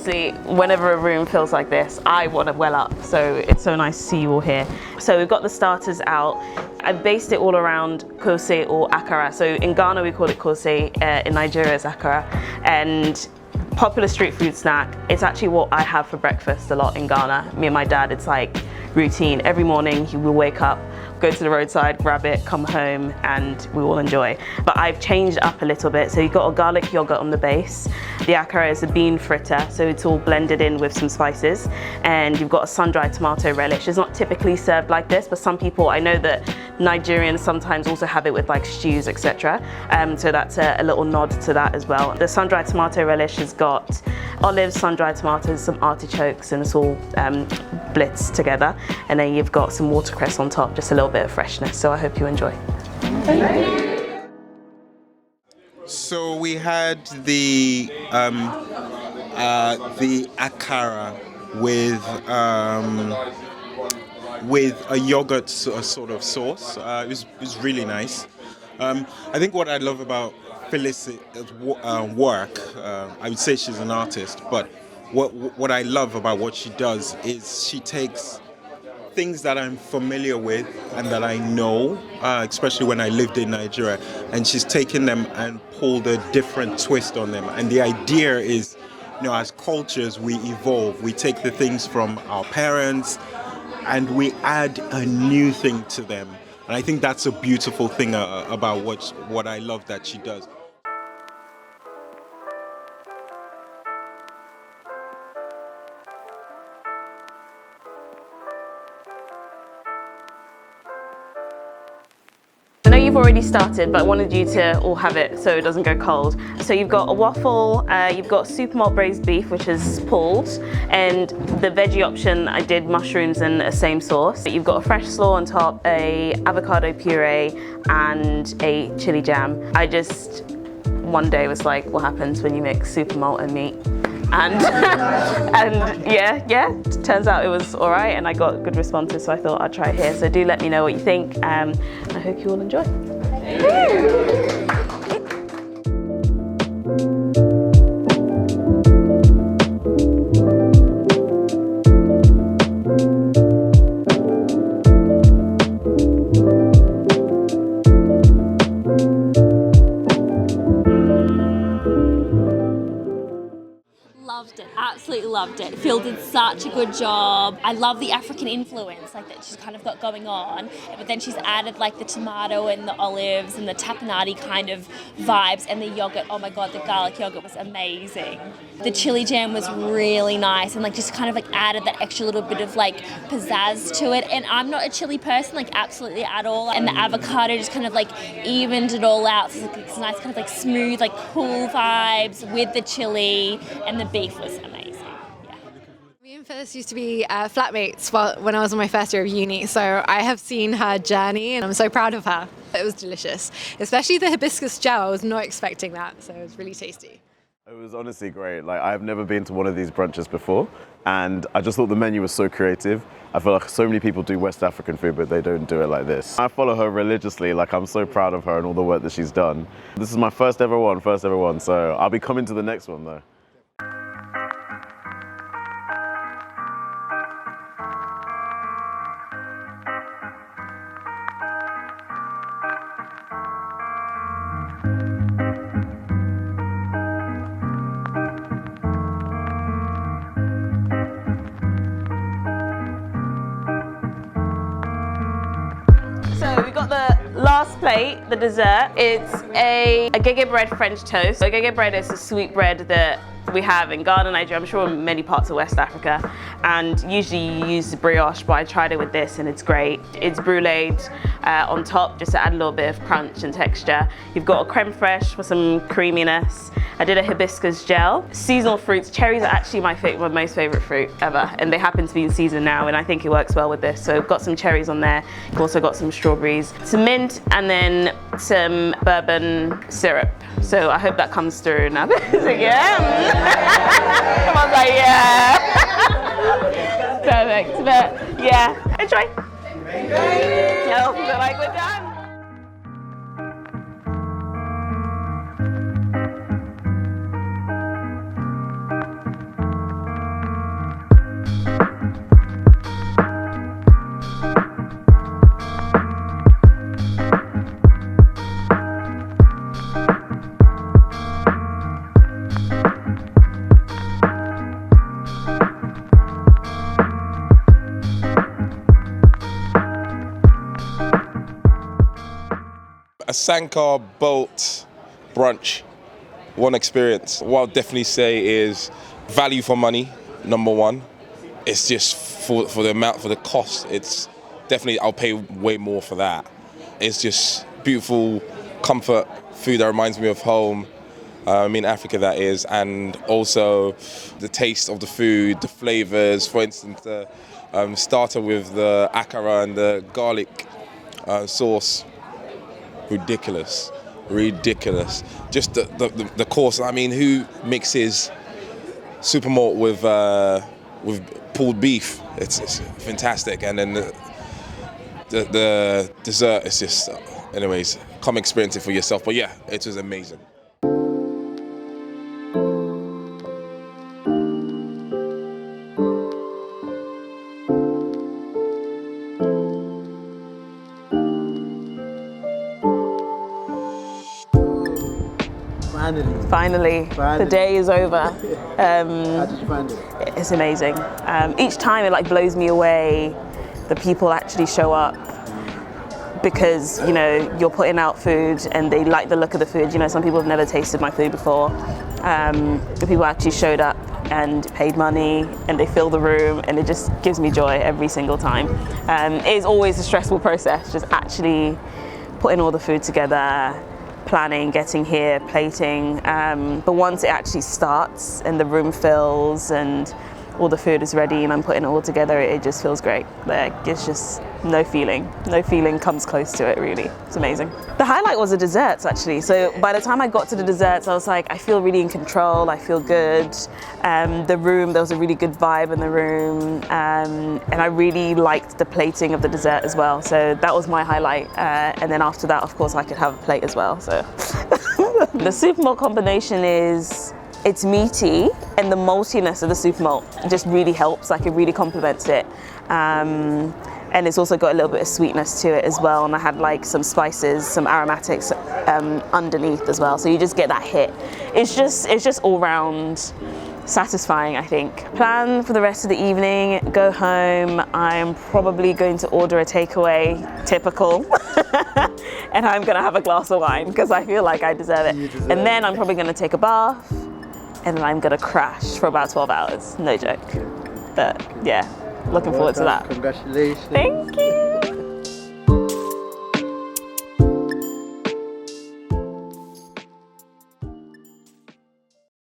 honestly, whenever a room feels like this, I want to well up. So it's so nice to see you all here. So we've got the starters out. I've based it all around kose or akara. So in Ghana we call it kose, in Nigeria it's akara. And popular street food snack. It's actually what I have for breakfast a lot in Ghana. Me and my dad, it's like routine. Every morning he will wake up, go to the roadside, grab it, come home, and we will enjoy. But I've changed up a little bit. So you've got a garlic yogurt on the base. The akara is a bean fritter, so it's all blended in with some spices. And you've got a sun-dried tomato relish. It's not typically served like this, but some people, I know that Nigerians sometimes also have it with like stews, etc. So that's a little nod to that as well. The sun-dried tomato relish has got olives, sun-dried tomatoes, some artichokes, and it's all blitzed together. And then you've got some watercress on top, just a little bit of freshness. So I hope you enjoy. So we had the akara with a yogurt sort of sauce. It was really nice. I think what I love about Phyllis' work, I would say she's an artist, but what I love about what she does is she takes things that I'm familiar with and that I know, especially when I lived in Nigeria, and she's taken them and pulled a different twist on them. And the idea is, as cultures we evolve, we take the things from our parents and we add a new thing to them. And I think that's a beautiful thing about what I love that she does. I know you've already started, but I wanted you to all have it so it doesn't go cold. So you've got a waffle, you've got super malt braised beef, which is pulled, and the veggie option, I did mushrooms and a same sauce. You've got a fresh slaw on top, a avocado puree, and a chili jam. I just, one day was like, what happens when you mix super malt and meat? And yeah, turns out it was all right, and I got good responses, so I thought I'd try it here. So do let me know what you think, and I hope you all enjoy. Loved it, absolutely loved it. Phil did such a good job. I love the African influence like that she's kind of got going on, but then she's added like the tomato and the olives and the tapenade kind of vibes, and the yogurt. Oh my god, the garlic yogurt was amazing. The chili jam was really nice and like just kind of like added that extra little bit of like pizzazz to it. And I'm not a chili person, like absolutely at all. And the avocado just kind of like evened it all out. So it's nice kind of like smooth, like cool vibes with the chili, and the beef was amazing. Yeah. Me and Phyllis used to be flatmates when I was in my first year of uni, so I have seen her journey and I'm so proud of her. It was delicious, especially the hibiscus gel. I was not expecting that, so it was really tasty. It was honestly great. Like, I've never been to one of these brunches before, and I just thought the menu was so creative. I feel like so many people do West African food, but they don't do it like this. I follow her religiously. Like, I'm so proud of her and all the work that she's done. This is my first ever one, so I'll be coming to the next one though. So we've got the last plate, the dessert. It's a gege bread French toast. So gege bread is a sweet bread that we have in Ghana, Nigeria, I'm sure in many parts of West Africa. And usually you use brioche, but I tried it with this and it's great. It's bruleed on top, just to add a little bit of crunch and texture. You've got a creme fraiche for some creaminess. I did a hibiscus gel. Seasonal fruits, cherries are actually my most favorite fruit ever, and they happen to be in season now, and I think it works well with this. So I've got some cherries on there. I've also got some strawberries, some mint, and then some bourbon syrup. So I hope that comes through now. Yeah. I was like, yeah. Perfect, but yeah, enjoy. So, feel like we're done. Asanka boat brunch, one experience. What I'll definitely say is value for money, number one. It's just for the amount, for the cost. It's definitely, I'll pay way more for that. It's just beautiful comfort food that reminds me of home. In Africa, that is, and also the taste of the food, the flavors. For instance, the starter with the akara and the garlic sauce, ridiculous. Just the course. I mean, who mixes super malt with pulled beef? It's fantastic, and then the dessert is just. Anyways, come experience it for yourself. But yeah, it was amazing. Finally, the day is over. How did you find it? It's amazing. Each time it like blows me away. The people actually show up because, you know, you're putting out food and they like the look of the food. You know, some people have never tasted my food before. The people actually showed up and paid money and they fill the room, and it just gives me joy every single time. It is always a stressful process, just actually putting all the food together, planning, getting here, plating, but once it actually starts and the room fills and all the food is ready and I'm putting it all together, it just feels great. Like, it's just no feeling comes close to it, really. It's amazing. The highlight was the desserts, actually. So by the time I got to the desserts, I was like, I feel really in control, I feel good. The room, there was a really good vibe in the room, and I really liked the plating of the dessert as well. So that was my highlight. And then after that, of course, I could have a plate as well. So the super malt combination it's meaty, and the maltiness of the super malt just really helps, like it really complements it. And it's also got a little bit of sweetness to it as well, and I had like some spices, some aromatics underneath as well, so you just get that hit. It's just all round satisfying, I think. Plan for the rest of the evening, go home. I'm probably going to order a takeaway, typical, and I'm gonna have a glass of wine because I feel like I deserve it. And then I'm probably gonna take a bath, and then I'm gonna crash for about 12 hours, no joke. But yeah, looking forward to that. Congratulations. Thank you.